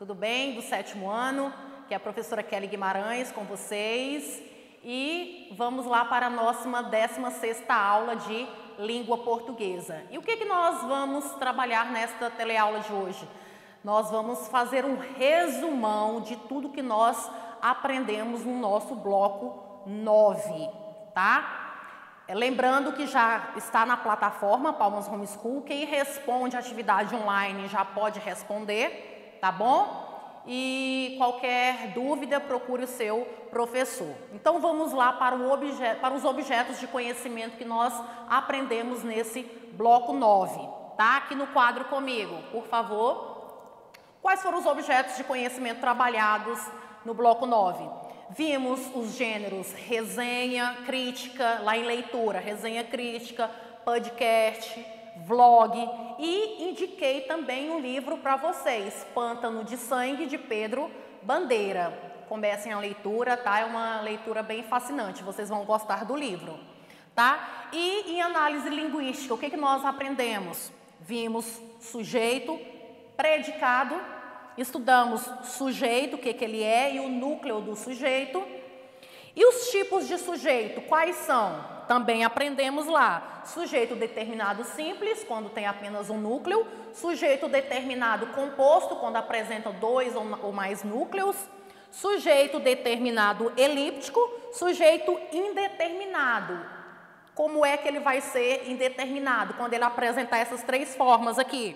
Tudo bem? Do 7º ano, que é a professora Kelly Guimarães com vocês. E vamos lá para a nossa 16ª aula de língua portuguesa. E o que nós vamos trabalhar nesta teleaula de hoje? Nós vamos fazer um resumão de tudo que nós aprendemos no nosso bloco 9, tá? Lembrando que já está na plataforma Palmas Homeschool, quem responde atividade online já pode responder, tá bom? E qualquer dúvida, procure o seu professor. Então vamos lá para os objetos de conhecimento que nós aprendemos nesse bloco 9, tá? Aqui no quadro comigo, por favor. Quais foram os objetos de conhecimento trabalhados no bloco 9? Vimos os gêneros resenha, crítica, lá em leitura, resenha crítica, podcast, vlog, e indiquei também um livro para vocês, Pântano de Sangue, de Pedro Bandeira. Comecem a leitura, tá? É uma leitura bem fascinante, vocês vão gostar do livro, tá? E em análise linguística, o que nós aprendemos? Vimos sujeito, predicado, estudamos sujeito, o que ele é e o núcleo do sujeito. E os tipos de sujeito, quais são? Também aprendemos lá. Sujeito determinado simples, quando tem apenas um núcleo. Sujeito determinado composto, quando apresenta 2 ou mais núcleos. Sujeito determinado elíptico. Sujeito indeterminado. Como é que ele vai ser indeterminado? Quando ele apresentar essas 3 formas aqui.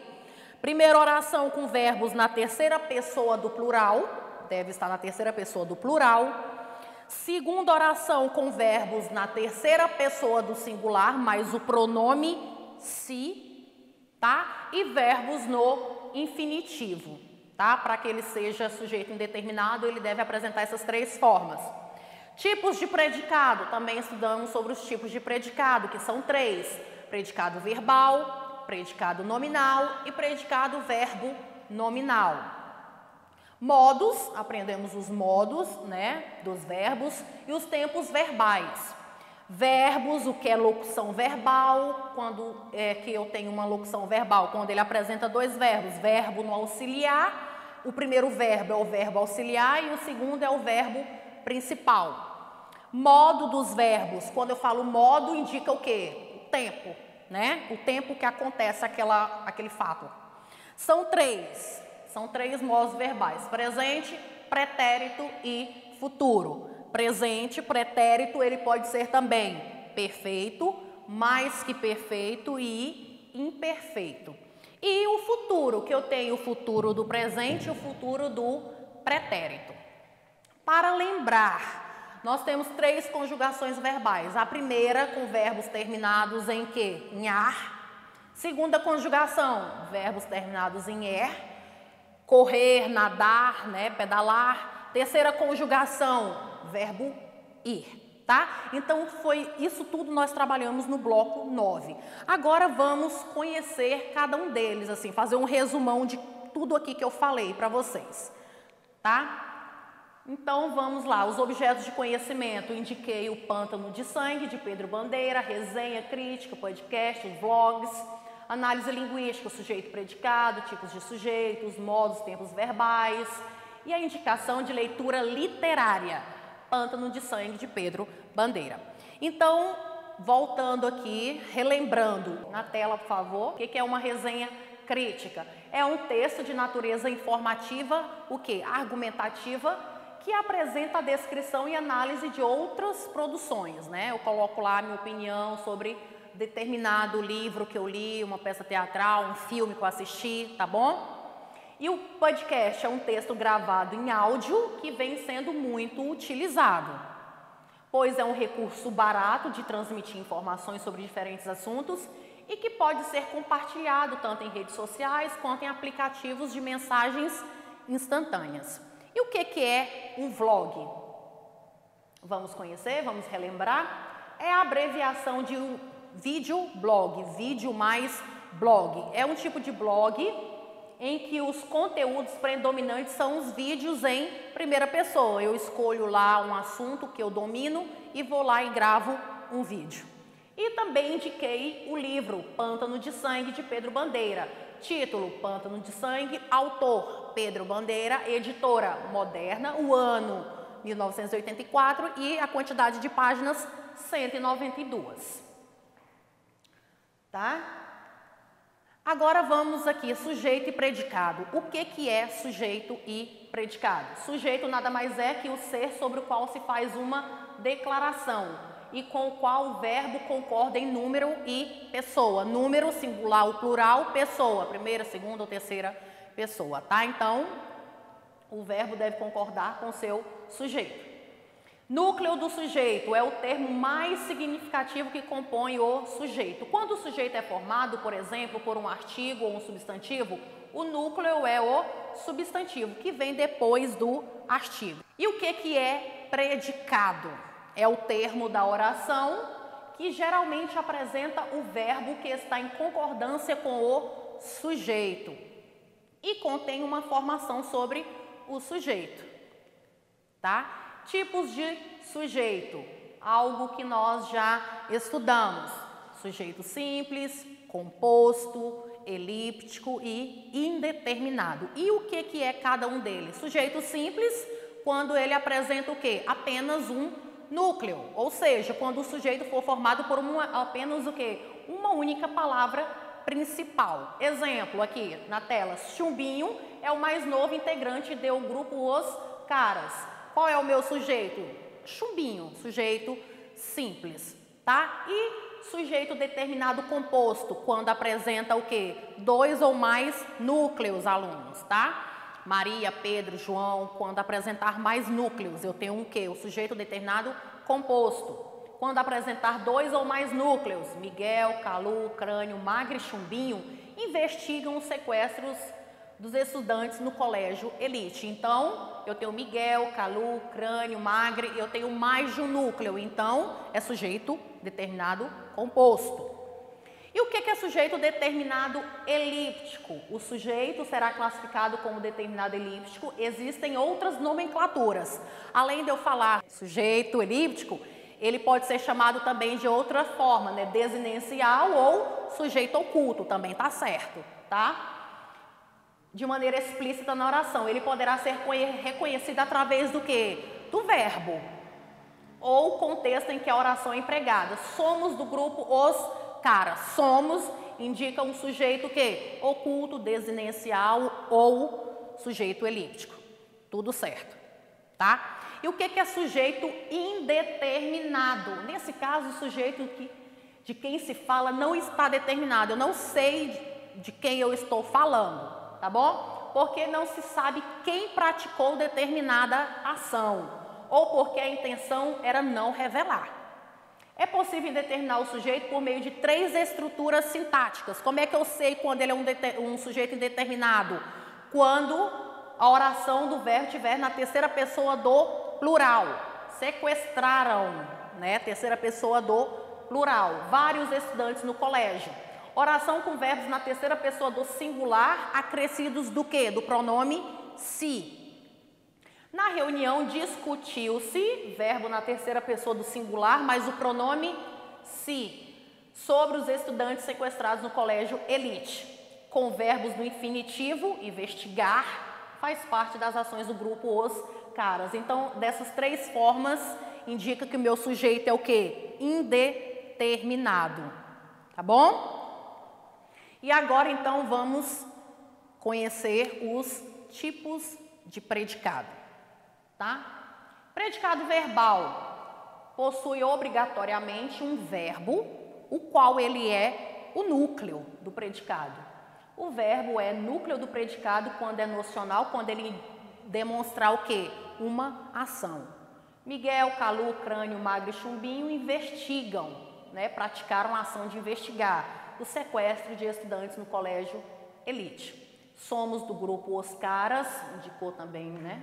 Primeira oração com verbos na terceira pessoa do plural, deve estar na terceira pessoa do plural. Segunda oração com verbos na terceira pessoa do singular, mais o pronome se, tá? E verbos no infinitivo, tá? Para que ele seja sujeito indeterminado, ele deve apresentar essas 3 formas. Tipos de predicado, também estudamos sobre os tipos de predicado, que são 3. Predicado verbal, predicado nominal e predicado verbo nominal. Modos, aprendemos os modos, né, dos verbos e os tempos verbais. Verbos, o que é locução verbal, quando é que eu tenho uma locução verbal, quando ele apresenta 2 verbos, verbo no auxiliar, o primeiro verbo é o verbo auxiliar e o segundo é o verbo principal. Modo dos verbos, quando eu falo modo, indica o quê? O tempo. Né? O tempo que acontece aquele fato. São 3 modos verbais: presente, pretérito e futuro. Presente, pretérito, ele pode ser também perfeito, mais que perfeito e imperfeito. E o futuro, que eu tenho o futuro do presente e o futuro do pretérito. Para lembrar, nós temos 3 conjugações verbais. A primeira com verbos terminados em quê? Em ar. Segunda conjugação, verbos terminados em er. Correr, nadar, né? Pedalar. Terceira conjugação, verbo ir, tá? Então, foi isso tudo nós trabalhamos no bloco 9. Agora vamos conhecer cada um deles, assim, fazer um resumão de tudo aqui que eu falei para vocês, tá? Então, vamos lá, os objetos de conhecimento. Indiquei o Pântano de Sangue, de Pedro Bandeira, resenha, crítica, podcast, vlogs, análise linguística, sujeito predicado, tipos de sujeitos, modos, tempos verbais e a indicação de leitura literária, Pântano de Sangue, de Pedro Bandeira. Então, voltando aqui, relembrando, na tela, por favor, o que é uma resenha crítica? É um texto de natureza informativa, o quê? Argumentativa, que apresenta a descrição e análise de outras produções, né? Eu coloco lá a minha opinião sobre determinado livro que eu li, uma peça teatral, um filme que eu assisti, tá bom? E o podcast é um texto gravado em áudio que vem sendo muito utilizado, pois é um recurso barato de transmitir informações sobre diferentes assuntos e que pode ser compartilhado tanto em redes sociais quanto em aplicativos de mensagens instantâneas. E o que é um vlog? Vamos conhecer, vamos relembrar. É a abreviação de um videoblog, vídeo mais blog. É um tipo de blog em que os conteúdos predominantes são os vídeos em primeira pessoa. Eu escolho lá um assunto que eu domino e vou lá e gravo um vídeo. E também indiquei o livro Pântano de Sangue, de Pedro Bandeira. Título, Pântano de Sangue. Autor, Pedro Bandeira, editora Moderna, o ano 1984 e a quantidade de páginas 192. Tá? Agora vamos aqui, sujeito e predicado. O que é sujeito e predicado? Sujeito nada mais é que o ser sobre o qual se faz uma declaração e com o qual o verbo concorda em número e pessoa. Número, singular ou plural, pessoa, primeira, segunda ou terceira pessoa, tá? Então, o verbo deve concordar com o seu sujeito. Núcleo do sujeito é o termo mais significativo que compõe o sujeito. Quando o sujeito é formado, por exemplo, por um artigo ou um substantivo, o núcleo é o substantivo, que vem depois do artigo. E o que é predicado? É o termo da oração que geralmente apresenta o verbo que está em concordância com o sujeito e contém uma informação sobre o sujeito, tá? Tipos de sujeito, algo que nós já estudamos: sujeito simples, composto, elíptico e indeterminado. E o que é cada um deles? Sujeito simples, quando ele apresenta o quê? Apenas um núcleo, ou seja, quando o sujeito for formado por apenas o quê? Uma única palavra principal. Exemplo aqui na tela: Chumbinho é o mais novo integrante do grupo Os Caras. Qual é o meu sujeito? Chumbinho, sujeito simples, tá? E sujeito determinado composto, quando apresenta o quê? Dois ou mais núcleos, alunos, tá? Maria, Pedro, João, quando apresentar mais núcleos, eu tenho um quê? O sujeito determinado composto. Quando apresentar dois ou mais núcleos, Miguel, Calu, Crânio, Magre e Chumbinho investigam os sequestros dos estudantes no colégio Elite. Então, eu tenho Miguel, Calu, Crânio, Magre, eu tenho mais de um núcleo, então é sujeito determinado composto. E o que é sujeito determinado elíptico? O sujeito será classificado como determinado elíptico. Existem outras nomenclaturas. Além de eu falar sujeito elíptico, ele pode ser chamado também de outra forma, né? Desinencial ou sujeito oculto, também tá certo, tá? De maneira explícita na oração. Ele poderá ser reconhecido através do quê? Do verbo ou contexto em que a oração é empregada. Somos do grupo Os Caras. Somos indica um sujeito que oculto, desinencial ou sujeito elíptico. Tudo certo, tá? E o que é sujeito indeterminado? Nesse caso, o sujeito de quem se fala não está determinado. Eu não sei de quem eu estou falando, tá bom? Porque não se sabe quem praticou determinada ação ou porque a intenção era não revelar. É possível determinar o sujeito por meio de 3 estruturas sintáticas. Como é que eu sei quando ele é um sujeito indeterminado? Quando a oração do verbo estiver na terceira pessoa do plural. Sequestraram, né? Terceira pessoa do plural. Vários estudantes no colégio. Oração com verbos na terceira pessoa do singular, acrescidos do quê? Do pronome se. Na reunião discutiu-se, verbo na terceira pessoa do singular, mas o pronome se, sobre os estudantes sequestrados no colégio Elite. Com verbos no infinitivo, investigar, faz parte das ações do grupo Os Caras. Então, dessas 3 formas, indica que o meu sujeito é o quê? Indeterminado. Tá bom? E agora, então, vamos conhecer os tipos de predicado. Tá? Predicado verbal possui obrigatoriamente um verbo, o qual ele é o núcleo do predicado. O verbo é núcleo do predicado quando é nocional, quando ele demonstrar o quê? Uma ação. Miguel, Calu, Crânio, Magre e Chumbinho investigam, né? Praticaram a ação de investigar o sequestro de estudantes no colégio Elite. Somos do grupo Os Caras, indicou também, né?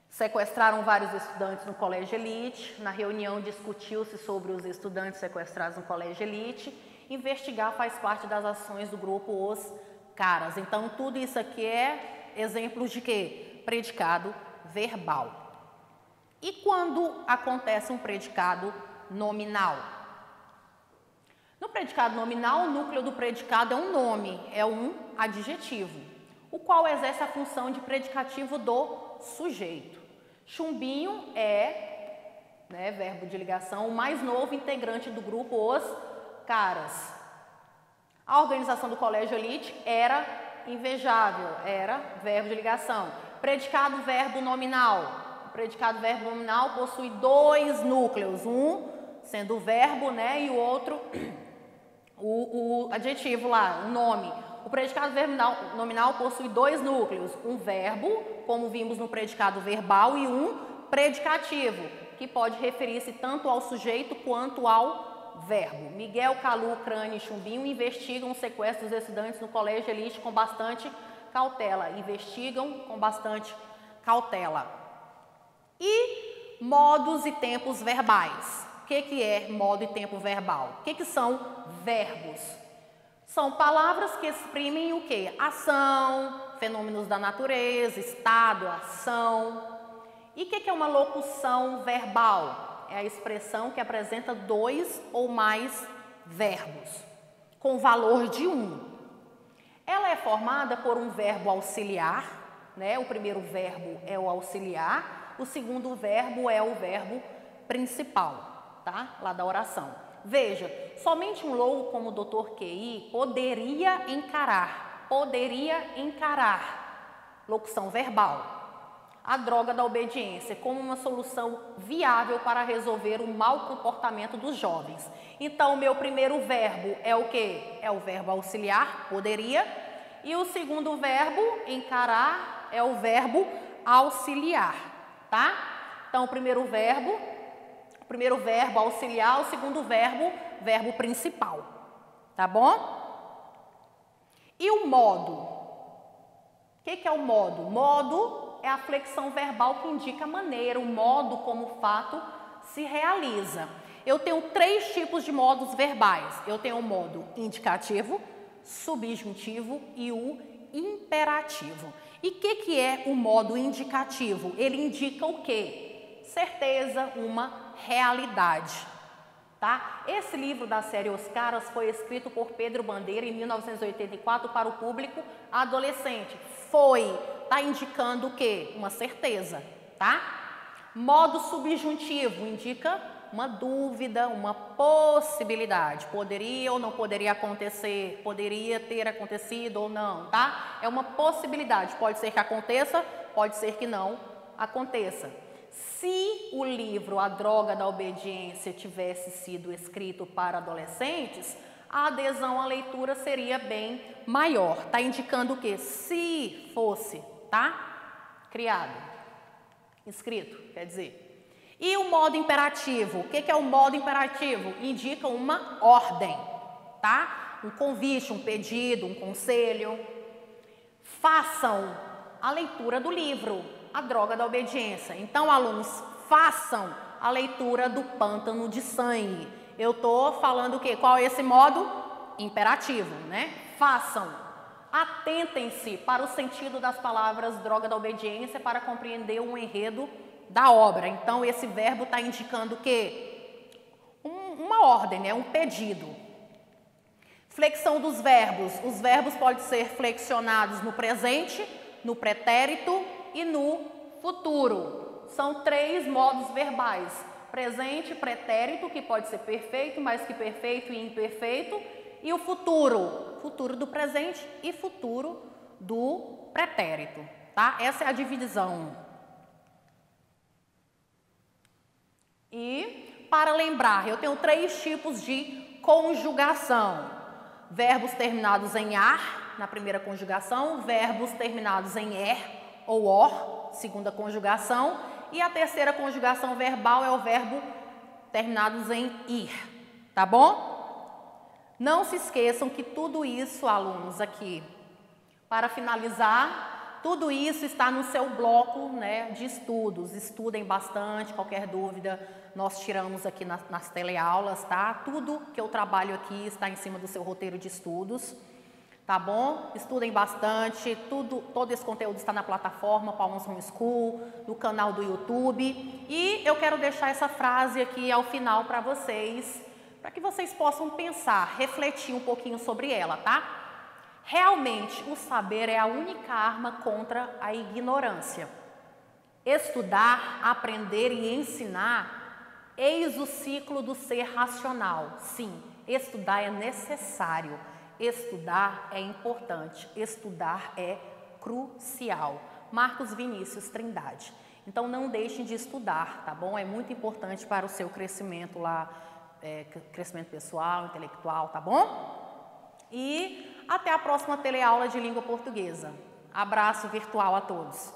Sequestraram vários estudantes no colégio Elite. Na reunião discutiu-se sobre os estudantes sequestrados no colégio Elite. Investigar faz parte das ações do grupo Os Caras. Então, tudo isso aqui é exemplos de quê? Predicado verbal. E quando acontece um predicado nominal? No predicado nominal, o núcleo do predicado é um nome, é um adjetivo. o qual exerce a função de predicativo do sujeito. Chumbinho é, verbo de ligação, o mais novo integrante do grupo Os Caras. A organização do Colégio Elite era invejável, era verbo de ligação. Predicado verbo nominal. O predicado verbo nominal possui dois núcleos, um sendo o verbo, e o outro o adjetivo lá, o nome. O predicado verbo nominal possui dois núcleos, um verbo, como vimos no predicado verbal, e um predicativo, que pode referir-se tanto ao sujeito quanto ao verbo. Miguel, Calu, Crane e Chumbinho investigam o sequestro dos estudantes no Colégio Elite com bastante cautela. Investigam com bastante cautela. E modos e tempos verbais. O que é modo e tempo verbal? O que são verbos? São palavras que exprimem o quê? Ação, fenômenos da natureza, estado, ação. E o que é uma locução verbal? É a expressão que apresenta dois ou mais verbos, com valor de um. Ela é formada por um verbo auxiliar, o primeiro verbo é o auxiliar, o segundo verbo é o verbo principal, lá da oração. Veja, somente um louco como o Dr. QI poderia encarar, locução verbal, a droga da obediência como uma solução viável para resolver o mau comportamento dos jovens. Então, o meu primeiro verbo é o quê? É o verbo auxiliar, poderia, e o segundo verbo, encarar, é o verbo auxiliar, Então, o primeiro verbo auxiliar, o segundo verbo principal, tá bom? E o modo? O que é o modo? Modo é a flexão verbal que indica a maneira, o modo como o fato se realiza. Eu tenho três tipos de modos verbais. Eu tenho o modo indicativo, subjuntivo e o imperativo. E o que é o modo indicativo? Ele indica o quê? Certeza, uma realidade. Esse livro da série Os Caras foi escrito por Pedro Bandeira em 1984 para o público adolescente. Está indicando o quê? Uma certeza, Modo subjuntivo indica uma dúvida, uma possibilidade. Poderia ou não poderia acontecer, poderia ter acontecido ou não, É uma possibilidade, pode ser que aconteça, pode ser que não aconteça. Se o livro A Droga da Obediência tivesse sido escrito para adolescentes, a adesão à leitura seria bem maior. Está indicando o quê? Se fosse, criado, escrito, quer dizer. E o modo imperativo? O que é o modo imperativo? Indica uma ordem, Um convite, um pedido, um conselho. Façam a leitura do livro A Droga da Obediência. Então, alunos, façam a leitura do Pântano de Sangue. Eu estou falando o quê? Qual é esse modo? Imperativo, Façam. Atentem-se para o sentido das palavras droga da obediência para compreender o enredo da obra. Então, esse verbo está indicando o quê? Uma ordem, um pedido. Flexão dos verbos. Os verbos podem ser flexionados no presente, no pretérito e no futuro. São três modos verbais. Presente, pretérito, que pode ser perfeito, mais que perfeito e imperfeito. E o futuro. Futuro do presente e futuro do pretérito. Essa é a divisão. E, para lembrar, eu tenho três tipos de conjugação. Verbos terminados em ar, na primeira conjugação. Verbos terminados em er ou or, segunda conjugação. E a terceira conjugação verbal é o verbo terminados em ir. Tá bom? Não se esqueçam que tudo isso, alunos, aqui, para finalizar, tudo isso está no seu bloco, de estudos. Estudem bastante, qualquer dúvida nós tiramos aqui nas teleaulas, Tudo que eu trabalho aqui está em cima do seu roteiro de estudos, tá bom? Estudem bastante, todo esse conteúdo está na plataforma Palmas Homeschool, no canal do YouTube. E eu quero deixar essa frase aqui ao final para vocês, para que vocês possam pensar, refletir um pouquinho sobre ela, Realmente, o saber é a única arma contra a ignorância. Estudar, aprender e ensinar, eis o ciclo do ser racional. Sim, estudar é necessário, estudar é importante, estudar é crucial. Marcos Vinícius Trindade. Então, não deixem de estudar, tá bom? É muito importante para o seu crescimento lá, crescimento pessoal, intelectual, tá bom? E até a próxima teleaula de língua portuguesa. Abraço virtual a todos.